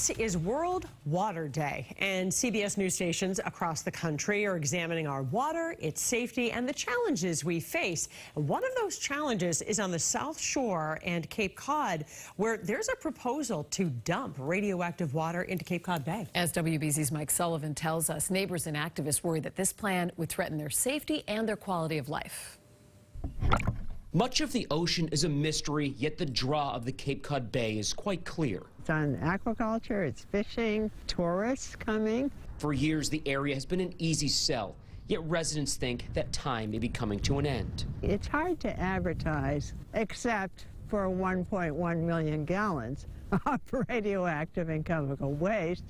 This is World Water Day, and CBS news stations across the country are examining our water, its safety, and the challenges we face. One of those challenges is on the South Shore and Cape Cod, where there's a proposal to dump radioactive water into Cape Cod Bay. As WBZ's Mike Sullivan tells us, neighbors and activists worry that this plan would threaten their safety and their quality of life. Much of the ocean is a mystery, yet the draw of the Cape Cod Bay is quite clear. It's on aquaculture, it's fishing, tourists coming. For years, the area has been an easy sell, yet residents think that time may be coming to an end. It's hard to advertise, except for 1.1 million gallons of radioactive and chemical waste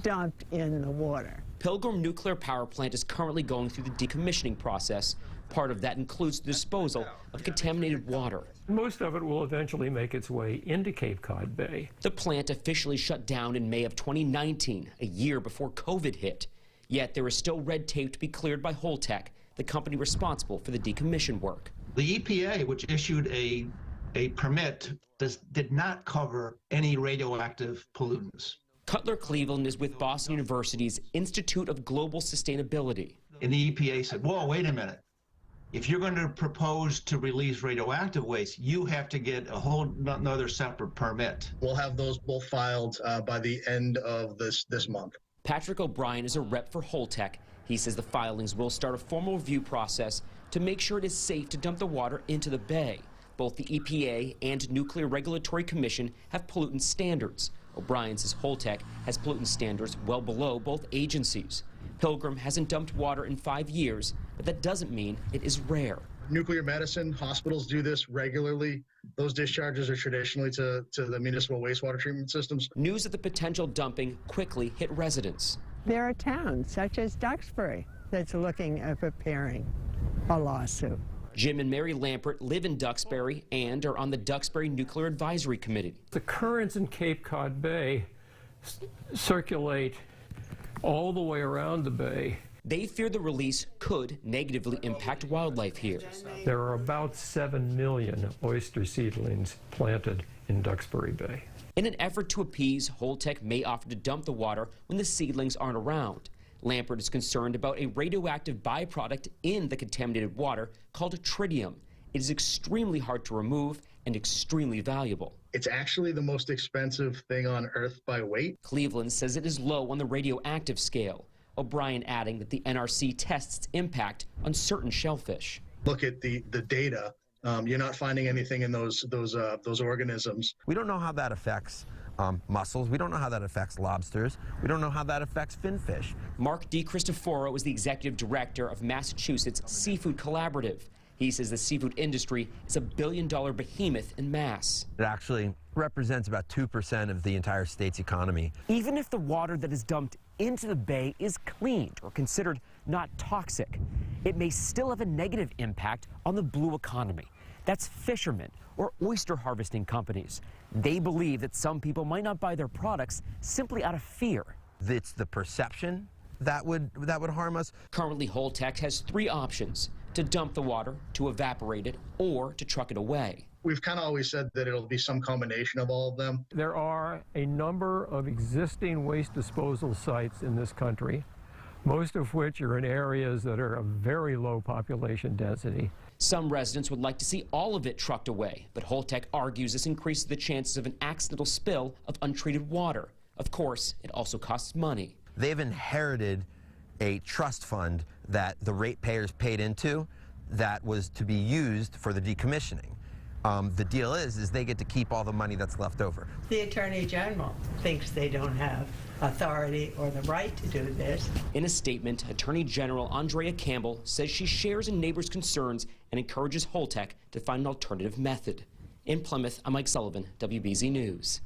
dumped in the water. Pilgrim Nuclear Power Plant is currently going through the decommissioning process. Part of that includes the disposal of contaminated water. Most of it will eventually make its way into Cape Cod Bay. The plant officially shut down in May of 2019, a year before COVID hit. Yet there is still red tape to be cleared by Holtec, the company responsible for the decommission work. The EPA, which issued a permit, did not cover any radioactive pollutants. Cutler Cleveland is with Boston University's Institute of Global Sustainability. And the EPA said, whoa, wait a minute. If you're going to propose to release radioactive waste, you have to get a whole another separate permit. We'll have those both filed by the end of this month. Patrick O'Brien is a rep for Holtec. He says the filings will start a formal review process to make sure it is safe to dump the water into the bay. Both the EPA and Nuclear Regulatory Commission have pollutant standards. O'Brien says Holtec has pollutant standards well below both agencies. Pilgrim hasn't dumped water in 5 years, but that doesn't mean it is rare. Nuclear medicine, hospitals do this regularly. Those discharges are traditionally to the municipal wastewater treatment systems. News of the potential dumping quickly hit residents. There are towns, such as Duxbury, that's looking at preparing a lawsuit. Jim and Mary Lampert live in Duxbury and are on the Duxbury Nuclear Advisory Committee. The currents in Cape Cod Bay circulate all the way around the bay. They fear the release could negatively impact wildlife here. There are about 7 million oyster seedlings planted in Duxbury Bay. In an effort to appease, Holtec may offer to dump the water when the seedlings aren't around. Lampert is concerned about a radioactive byproduct in the contaminated water called tritium. It is extremely hard to remove and extremely valuable. It's actually the most expensive thing on Earth by weight. Cleveland says it is low on the radioactive scale. O'Brien adding that the NRC tests its impact on certain shellfish. Look at the data. You're not finding anything in those organisms. We don't know how that affects mussels. We don't know how that affects lobsters. We don't know how that affects finfish. Mark DiCristoforo is the executive director of Massachusetts Seafood Collaborative. He says the seafood industry is a billion-dollar behemoth in mass. It actually represents about 2% of the entire state's economy. Even if the water that is dumped into the bay is cleaned or considered not toxic, it may still have a negative impact on the blue economy. That's fishermen or oyster harvesting companies. They believe that some people might not buy their products simply out of fear. It's the perception that would harm us. Currently, Holtec has 3 options: to dump the water, to evaporate it, or to truck it away. We've kind of always said that it'll be some combination of all of them. There are a number of existing waste disposal sites in this country, most of which are in areas that are of very low population density. Some residents would like to see all of it trucked away, but Holtec argues this increases the chances of an accidental spill of untreated water. Of course, it also costs money. They've inherited a trust fund that the ratepayers paid into that was to be used for the decommissioning. The deal is they get to keep all the money that's left over. The Attorney General thinks they don't have authority or the right to do this. In a statement, Attorney General Andrea Campbell says she shares a neighbor's concerns and encourages Holtec to find an alternative method. In Plymouth, I'm Mike Sullivan, WBZ News.